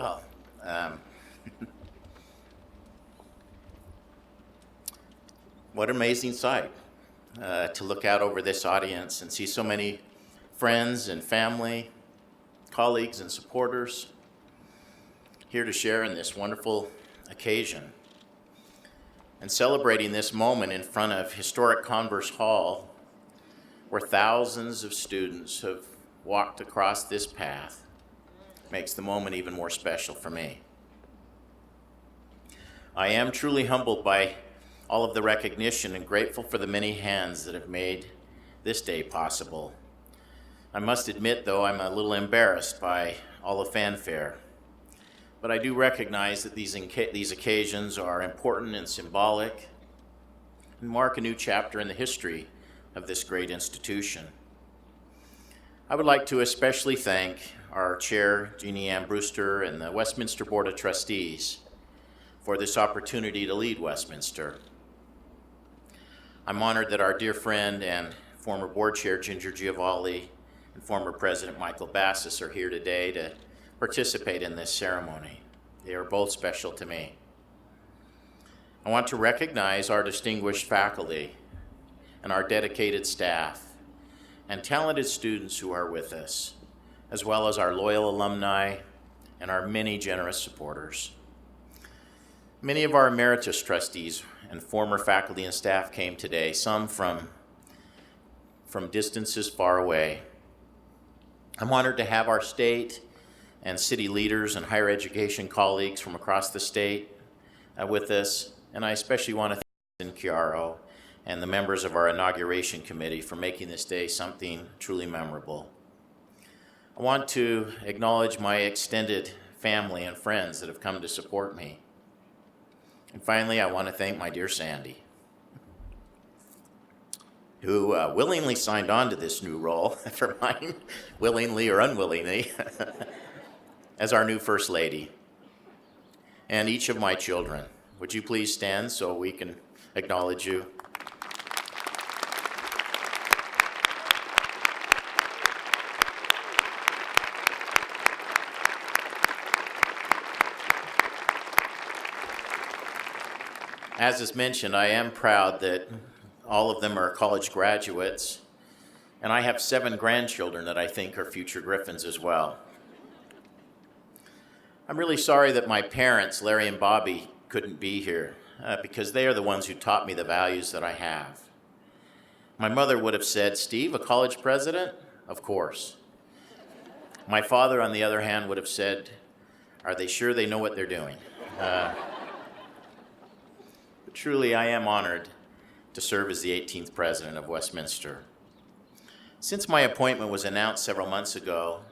Well, um, what an amazing sight to look out over this audience and see so many friends and family, colleagues and supporters here to share in this wonderful occasion. And celebrating this moment in front of historic Converse Hall, where thousands of students have walked across this path, makes the moment even more special for me. I am truly humbled by all of the recognition and grateful for the many hands that have made this day possible. I must admit, though, I'm a little embarrassed by all the fanfare. But I do recognize that these occasions are important and symbolic and mark a new chapter in the history of this great institution. I would like to especially thank our chair, Jeannie Ann Brewster, and the Westminster Board of Trustees for this opportunity to lead Westminster. I'm honored that our dear friend and former board chair, Ginger Giovanni, and former President Michael Bassis are here today to participate in this ceremony. They are both special to me. I want to recognize our distinguished faculty and our dedicated staff and talented students who are with us, as well as our loyal alumni and our many generous supporters. Many of our emeritus trustees and former faculty and staff came today, some from distances far away. I'm honored to have our state and city leaders and higher education colleagues from across the state with us, and I especially want to thank Chiaro and the members of our Inauguration Committee for making this day something truly memorable. I want to acknowledge my extended family and friends that have come to support me. And finally, I want to thank my dear Sandy, who willingly signed on to this new role for mine, willingly or unwillingly, as our new First Lady, and each of my children. Would you please stand so we can acknowledge you? As is mentioned, I am proud that all of them are college graduates, and I have 7 grandchildren that I think are future Griffins as well. I'm really sorry that my parents, Larry and Bobby, couldn't be here because they are the ones who taught me the values that I have. My mother would have said, "Steve, a college president? Of course." My father, on the other hand, would have said, "Are they sure they know what they're doing?" But truly, I am honored to serve as the 18th president of Westminster. Since my appointment was announced several months ago,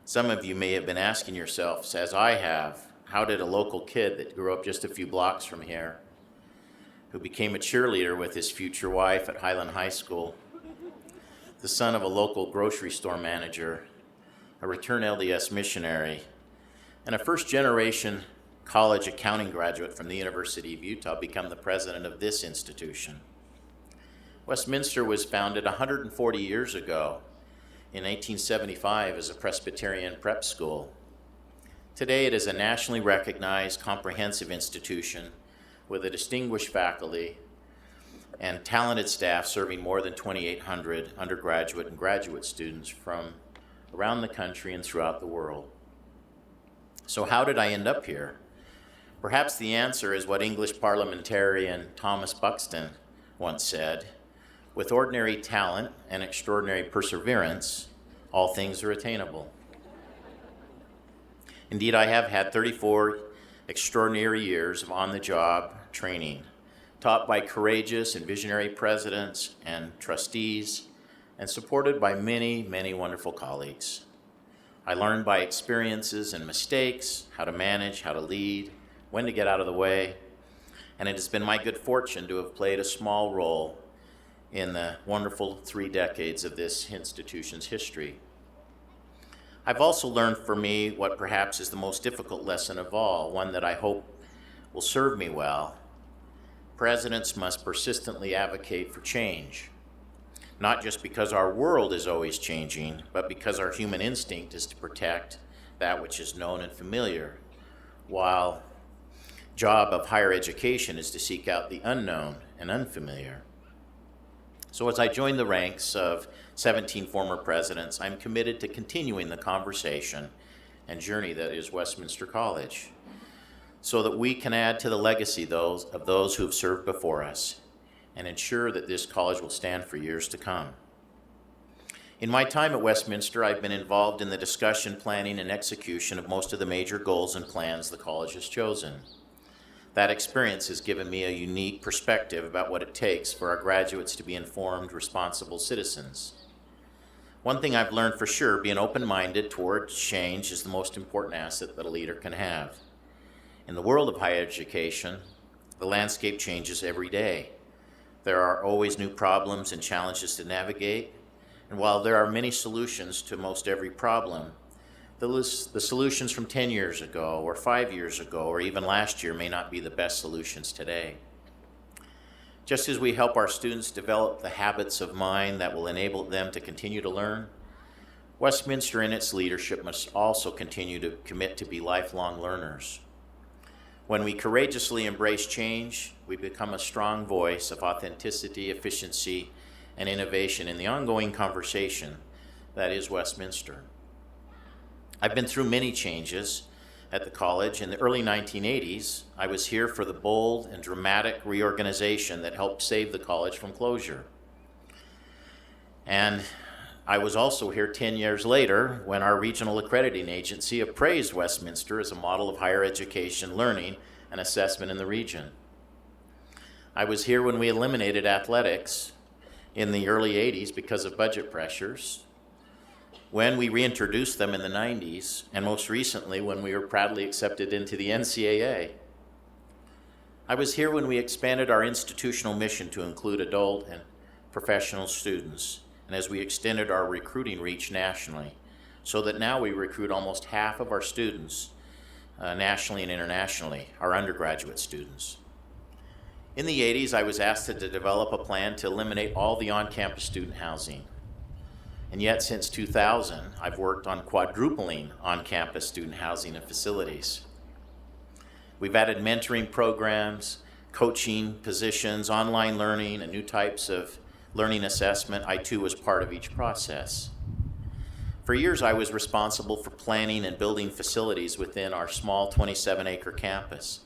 some of you may have been asking yourselves, as I have, how did a local kid that grew up just a few blocks from here, who became a cheerleader with his future wife at Highland High School, the son of a local grocery store manager, a return LDS missionary, and a first-generation college accounting graduate from the University of Utah, become the president of this institution? Westminster was founded 140 years ago in 1875 as a Presbyterian prep school. Today it is a nationally recognized comprehensive institution with a distinguished faculty and talented staff serving more than 2,800 undergraduate and graduate students from around the country and throughout the world. So how did I end up here? Perhaps the answer is what English parliamentarian Thomas Buxton once said: "With ordinary talent and extraordinary perseverance, all things are attainable." Indeed, I have had 34 extraordinary years of on-the-job training, taught by courageous and visionary presidents and trustees, and supported by many, many wonderful colleagues. I learned by experiences and mistakes how to manage, how to lead, when to get out of the way, and it has been my good fortune to have played a small role in the wonderful 3 decades of this institution's history. I've also learned for me what perhaps is the most difficult lesson of all, one that I hope will serve me well. Presidents must persistently advocate for change, not just because our world is always changing, but because our human instinct is to protect that which is known and familiar, while job of higher education is to seek out the unknown and unfamiliar. So as I join the ranks of 17 former presidents, I'm committed to continuing the conversation and journey that is Westminster College, so that we can add to the legacy of those who have served before us and ensure that this college will stand for years to come. In my time at Westminster, I've been involved in the discussion, planning, and execution of most of the major goals and plans the college has chosen. That experience has given me a unique perspective about what it takes for our graduates to be informed, responsible citizens. One thing I've learned for sure, being open-minded toward change is the most important asset that a leader can have. In the world of higher education, the landscape changes every day. There are always new problems and challenges to navigate, and while there are many solutions to most every problem, the solutions from 10 years ago or 5 years ago or even last year may not be the best solutions today. Just as we help our students develop the habits of mind that will enable them to continue to learn, Westminster in its leadership must also continue to commit to be lifelong learners. When we courageously embrace change, we become a strong voice of authenticity, efficiency, and innovation in the ongoing conversation that is Westminster. I've been through many changes at the college. In the early 1980s, I was here for the bold and dramatic reorganization that helped save the college from closure. And I was also here 10 years later when our regional accrediting agency appraised Westminster as a model of higher education, learning, and assessment in the region. I was here when we eliminated athletics in the early 80s because of budget pressures, when we reintroduced them in the 90s, and most recently when we were proudly accepted into the NCAA. I was here when we expanded our institutional mission to include adult and professional students, and as we extended our recruiting reach nationally, so that now we recruit almost half of our students nationally and internationally, our undergraduate students. In the 80s, I was asked to develop a plan to eliminate all the on-campus student housing. And yet, since 2000, I've worked on quadrupling on-campus student housing and facilities. We've added mentoring programs, coaching positions, online learning, and new types of learning assessment. I too was part of each process. For years, I was responsible for planning and building facilities within our small 27-acre campus.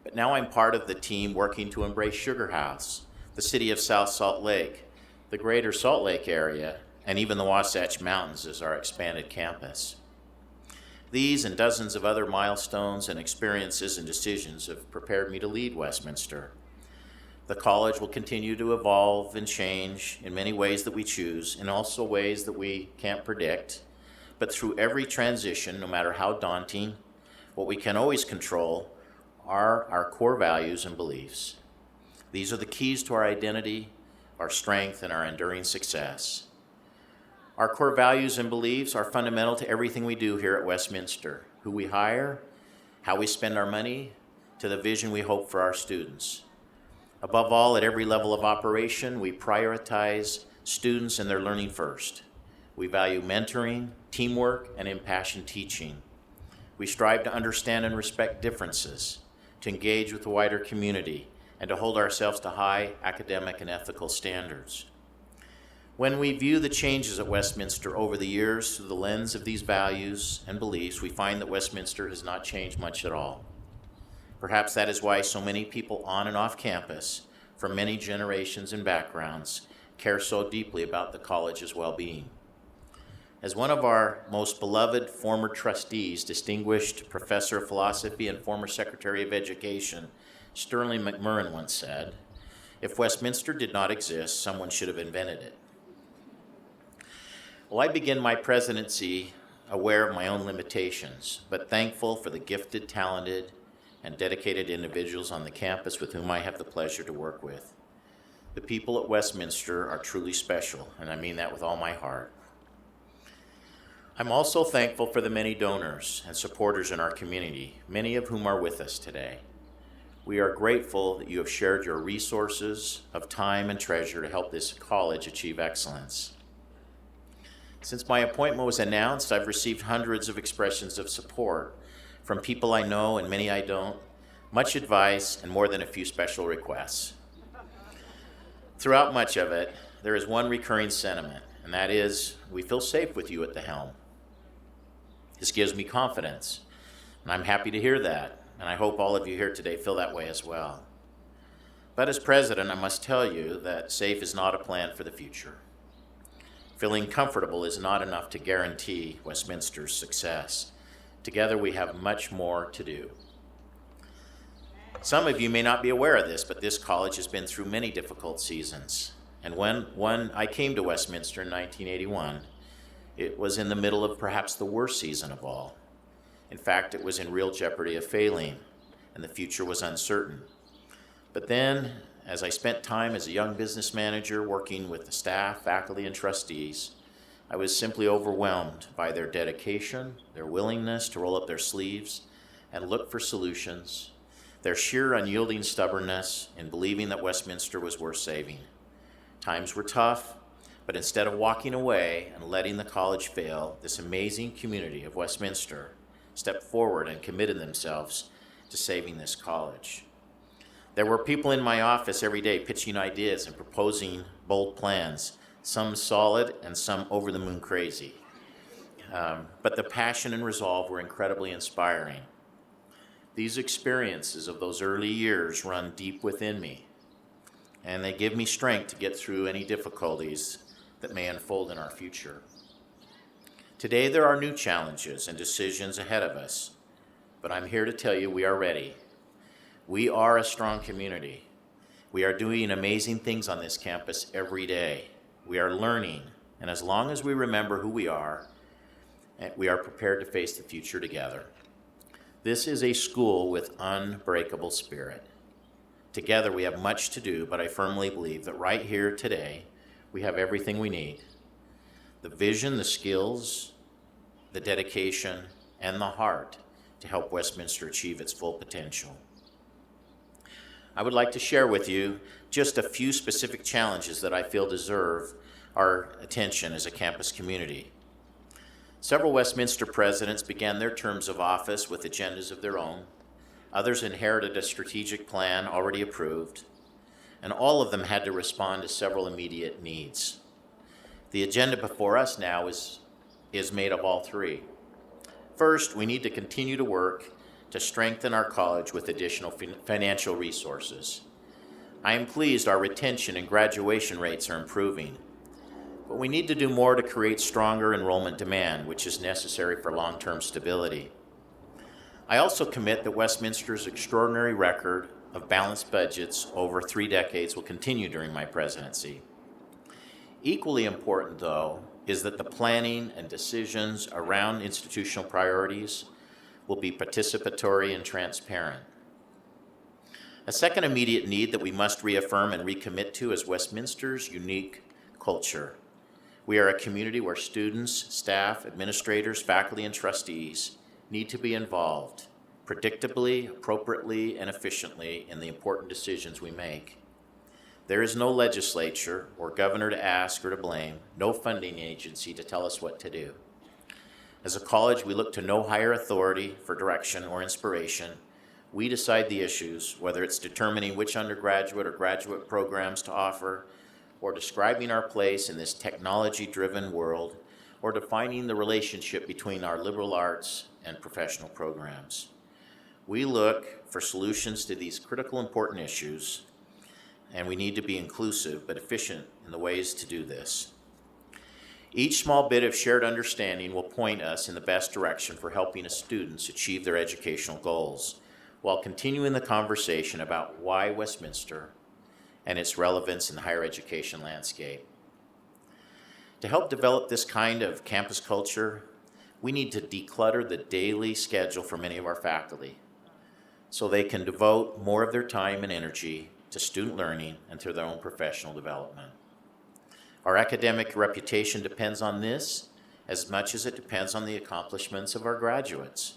But now I'm part of the team working to embrace Sugar House, the city of South Salt Lake, the greater Salt Lake area, and even the Wasatch Mountains as our expanded campus. These and dozens of other milestones and experiences and decisions have prepared me to lead Westminster. The college will continue to evolve and change in many ways that we choose, and also ways that we can't predict. But through every transition, no matter how daunting, what we can always control are our core values and beliefs. These are the keys to our identity, our strength, and our enduring success. Our core values and beliefs are fundamental to everything we do here at Westminster, who we hire, how we spend our money, to the vision we hope for our students. Above all, at every level of operation, we prioritize students and their learning first. We value mentoring, teamwork, and impassioned teaching. We strive to understand and respect differences, to engage with the wider community, and to hold ourselves to high academic and ethical standards. When we view the changes at Westminster over the years through the lens of these values and beliefs, we find that Westminster has not changed much at all. Perhaps that is why so many people on and off campus, from many generations and backgrounds, care so deeply about the college's well-being. As one of our most beloved former trustees, distinguished professor of philosophy and former Secretary of Education, Sterling McMurrin once said, "If Westminster did not exist, someone should have invented it." Well, I begin my presidency aware of my own limitations, but thankful for the gifted, talented, and dedicated individuals on the campus with whom I have the pleasure to work with. The people at Westminster are truly special, and I mean that with all my heart. I'm also thankful for the many donors and supporters in our community, many of whom are with us today. We are grateful that you have shared your resources of time and treasure to help this college achieve excellence. Since my appointment was announced, I've received hundreds of expressions of support from people I know and many I don't, much advice, and more than a few special requests. Throughout much of it, there is one recurring sentiment, and that is, we feel safe with you at the helm. This gives me confidence, and I'm happy to hear that, and I hope all of you here today feel that way as well. But as president, I must tell you that safe is not a plan for the future. Feeling comfortable is not enough to guarantee Westminster's success. Together, we have much more to do. Some of you may not be aware of this, but this college has been through many difficult seasons. And when I came to Westminster in 1981, it was in the middle of perhaps the worst season of all. In fact, it was in real jeopardy of failing, and the future was uncertain. But then, as I spent time as a young business manager working with the staff, faculty, and trustees, I was simply overwhelmed by their dedication, their willingness to roll up their sleeves and look for solutions, their sheer unyielding stubbornness in believing that Westminster was worth saving. Times were tough, but instead of walking away and letting the college fail, this amazing community of Westminster stepped forward and committed themselves to saving this college. There were people in my office every day pitching ideas and proposing bold plans, some solid and some over the moon crazy. But the passion and resolve were incredibly inspiring. These experiences of those early years run deep within me, and they give me strength to get through any difficulties that may unfold in our future. Today there are new challenges and decisions ahead of us, but I'm here to tell you we are ready. We are a strong community. We are doing amazing things on this campus every day. We are learning, and as long as we remember who we are prepared to face the future together. This is a school with unbreakable spirit. Together we have much to do, but I firmly believe that right here today, we have everything we need. The vision, the skills, the dedication, and the heart to help Westminster achieve its full potential. I would like to share with you just a few specific challenges that I feel deserve our attention as a campus community. Several Westminster presidents began their terms of office with agendas of their own. Others inherited a strategic plan already approved, and all of them had to respond to several immediate needs. The agenda before us now is made of all three. First, we need to continue to work to strengthen our college with additional financial resources. I am pleased our retention and graduation rates are improving, but we need to do more to create stronger enrollment demand, which is necessary for long-term stability. I also commit that Westminster's extraordinary record of balanced budgets over 3 decades will continue during my presidency. Equally important, though, is that the planning and decisions around institutional priorities will be participatory and transparent. A second immediate need that we must reaffirm and recommit to is Westminster's unique culture. We are a community where students, staff, administrators, faculty, and trustees need to be involved predictably, appropriately, and efficiently in the important decisions we make. There is no legislature or governor to ask or to blame, no funding agency to tell us what to do. As a college, we look to no higher authority for direction or inspiration. We decide the issues, whether it's determining which undergraduate or graduate programs to offer, or describing our place in this technology-driven world, or defining the relationship between our liberal arts and professional programs. We look for solutions to these critical important issues, and we need to be inclusive but efficient in the ways to do this. Each small bit of shared understanding will point us in the best direction for helping students achieve their educational goals, while continuing the conversation about why Westminster and its relevance in the higher education landscape. To help develop this kind of campus culture, we need to declutter the daily schedule for many of our faculty so they can devote more of their time and energy to student learning and to their own professional development. Our academic reputation depends on this as much as it depends on the accomplishments of our graduates.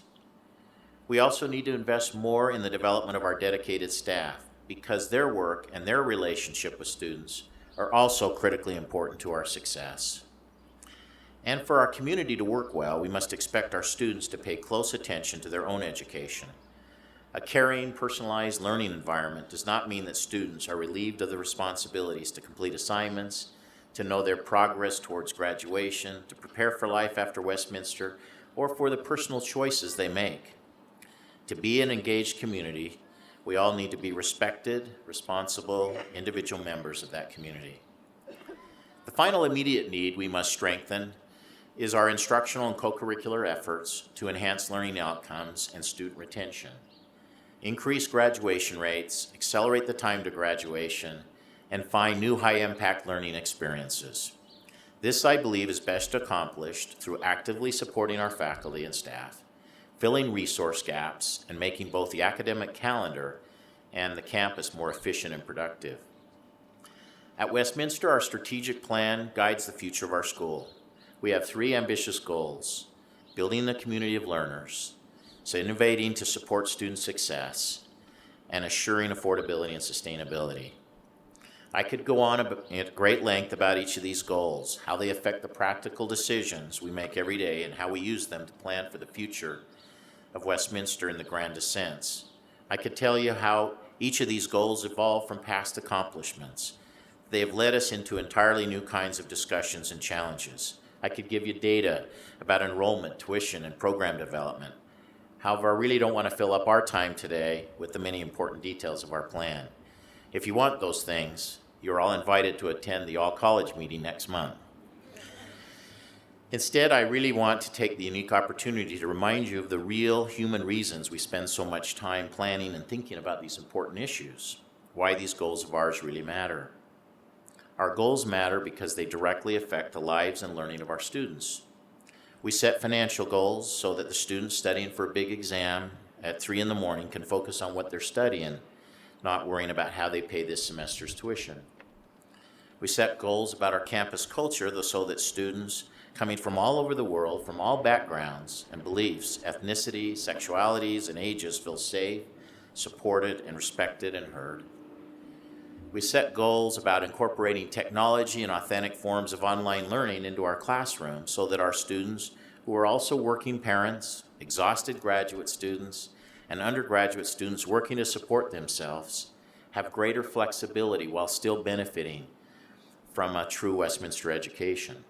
We also need to invest more in the development of our dedicated staff because their work and their relationship with students are also critically important to our success. And for our community to work well, we must expect our students to pay close attention to their own education. A caring, personalized learning environment does not mean that students are relieved of the responsibilities to complete assignments, to know their progress towards graduation, to prepare for life after Westminster, or for the personal choices they make. To be an engaged community, we all need to be respected, responsible, individual members of that community. The final immediate need we must strengthen is our instructional and co-curricular efforts to enhance learning outcomes and student retention. Increase graduation rates, accelerate the time to graduation, and find new high-impact learning experiences. This, I believe, is best accomplished through actively supporting our faculty and staff, filling resource gaps, and making both the academic calendar and the campus more efficient and productive. At Westminster, our strategic plan guides the future of our school. We have 3 ambitious goals: building a community of learners, innovating to support student success, and assuring affordability and sustainability. I could go on at great length about each of these goals, how they affect the practical decisions we make every day, and how we use them to plan for the future of Westminster in the grandest sense. I could tell you how each of these goals evolved from past accomplishments. They have led us into entirely new kinds of discussions and challenges. I could give you data about enrollment, tuition, and program development. However, I really don't want to fill up our time today with the many important details of our plan. If you want those things, you're all invited to attend the all-college meeting next month. Instead, I really want to take the unique opportunity to remind you of the real human reasons we spend so much time planning and thinking about these important issues, why these goals of ours really matter. Our goals matter because they directly affect the lives and learning of our students. We set financial goals so that the students studying for a big exam at 3 in the morning can focus on what they're studying, not worrying about how they pay this semester's tuition. We set goals about our campus culture so that students coming from all over the world, from all backgrounds and beliefs, ethnicities, sexualities, and ages feel safe, supported, and respected and heard. We set goals about incorporating technology and authentic forms of online learning into our classroom so that our students, who are also working parents, exhausted graduate students, and undergraduate students working to support themselves, have greater flexibility while still benefiting from a true Westminster education.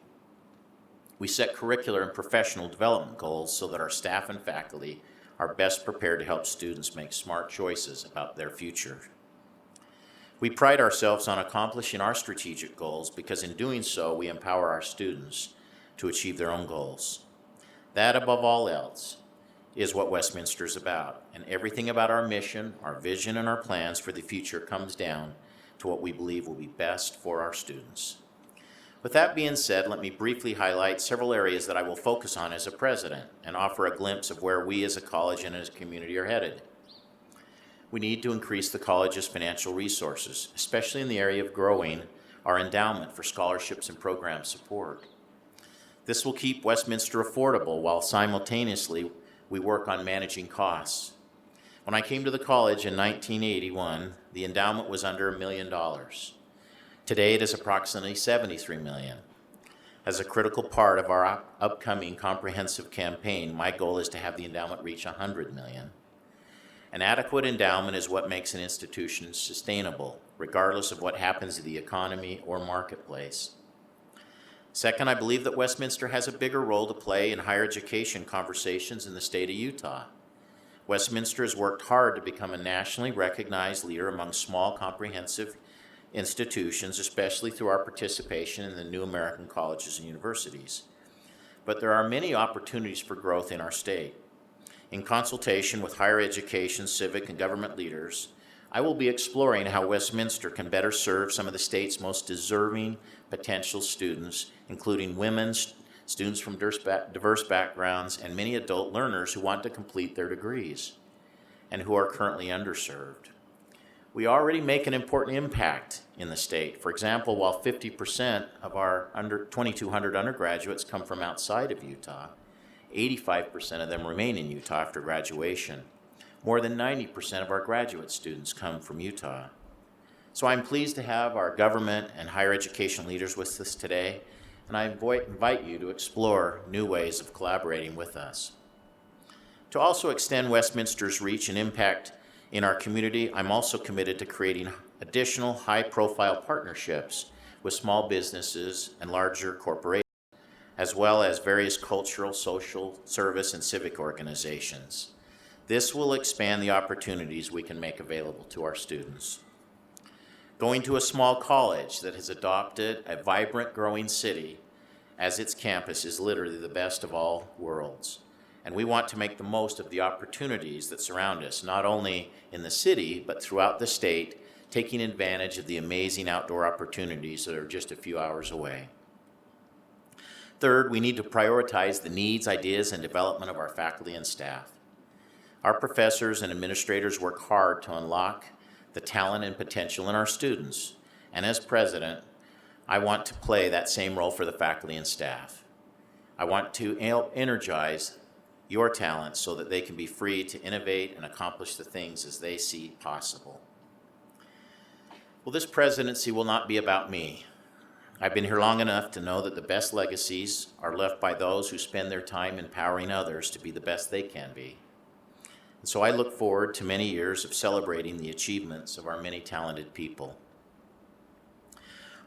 We set curricular and professional development goals so that our staff and faculty are best prepared to help students make smart choices about their future. We pride ourselves on accomplishing our strategic goals because in doing so, we empower our students to achieve their own goals. That, above all else, is what Westminster is about, and everything about our mission, our vision, and our plans for the future comes down to what we believe will be best for our students. With that being said, let me briefly highlight several areas that I will focus on as a president and offer a glimpse of where we as a college and as a community are headed. We need to increase the college's financial resources, especially in the area of growing our endowment for scholarships and program support. This will keep Westminster affordable while simultaneously we work on managing costs. When I came to the college in 1981, the endowment was under $1 million. Today it is approximately $73 million. As a critical part of our upcoming comprehensive campaign, my goal is to have the endowment reach $100 million. An adequate endowment is what makes an institution sustainable, regardless of what happens to the economy or marketplace. Second, I believe that Westminster has a bigger role to play in higher education conversations in the state of Utah. Westminster has worked hard to become a nationally recognized leader among small, comprehensive institutions, especially through our participation in the new American colleges and universities. But there are many opportunities for growth in our state. In consultation with higher education, civic, and government leaders, I will be exploring how Westminster can better serve some of the state's most deserving potential students, including women, students from diverse backgrounds, and many adult learners who want to complete their degrees and who are currently underserved. We already make an important impact in the state. For example, while 50% of our 2,200 undergraduates come from outside of Utah, 85% of them remain in Utah after graduation. More than 90% of our graduate students come from Utah. So I'm pleased to have our government and higher education leaders with us today, and I invite you to explore new ways of collaborating with us. To also extend Westminster's reach and impact in our community, I'm also committed to creating additional high-profile partnerships with small businesses and larger corporations, as well as various cultural, social, service, and civic organizations. This will expand the opportunities we can make available to our students. Going to a small college that has adopted a vibrant, growing city as its campus is literally the best of all worlds. And we want to make the most of the opportunities that surround us, not only in the city, but throughout the state, taking advantage of the amazing outdoor opportunities that are just a few hours away. Third, we need to prioritize the needs, ideas, and development of our faculty and staff. Our professors and administrators work hard to unlock the talent and potential in our students. And as president, I want to play that same role for the faculty and staff. I want to energize your talents so that they can be free to innovate and accomplish the things as they see possible. Well, this presidency will not be about me. I've been here long enough to know that the best legacies are left by those who spend their time empowering others to be the best they can be. And so I look forward to many years of celebrating the achievements of our many talented people.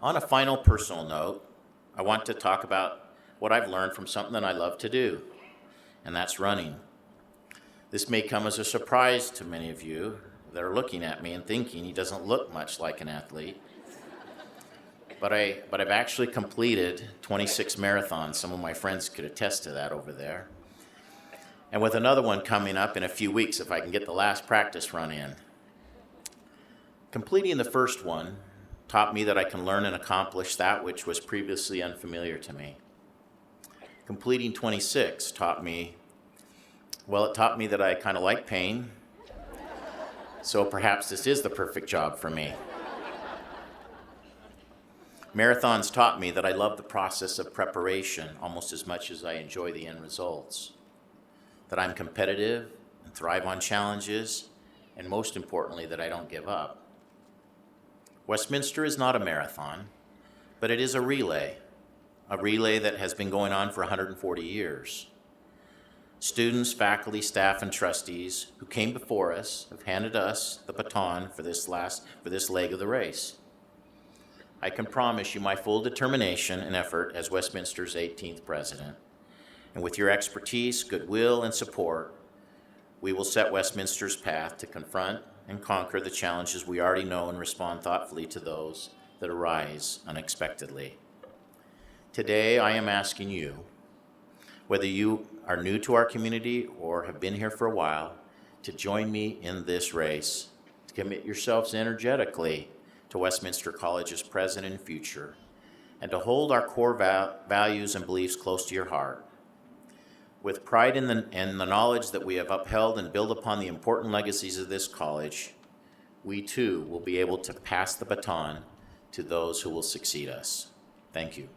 On a final personal note, I want to talk about what I've learned from something that I love to do, and that's running. This may come as a surprise to many of you that are looking at me and thinking he doesn't look much like an athlete. But I've actually completed 26 marathons. Some of my friends could attest to that over there. And with another one coming up in a few weeks if I can get the last practice run in. Completing the first one taught me that I can learn and accomplish that which was previously unfamiliar to me. Completing 26 taught me that I kind of like pain, so perhaps this is the perfect job for me. Marathons taught me that I love the process of preparation almost as much as I enjoy the end results, that I'm competitive and thrive on challenges, and most importantly, that I don't give up. Westminster is not a marathon, but it is a relay that has been going on for 140 years. Students, faculty, staff, and trustees who came before us have handed us the baton for this leg of the race. I can promise you my full determination and effort as Westminster's 18th president. And with your expertise, goodwill, and support, we will set Westminster's path to confront and conquer the challenges we already know and respond thoughtfully to those that arise unexpectedly. Today, I am asking you, whether you are new to our community or have been here for a while, to join me in this race, to commit yourselves energetically to Westminster College's present and future, and to hold our core values and beliefs close to your heart. With pride in the knowledge that we have upheld and build upon the important legacies of this college, we too will be able to pass the baton to those who will succeed us. Thank you.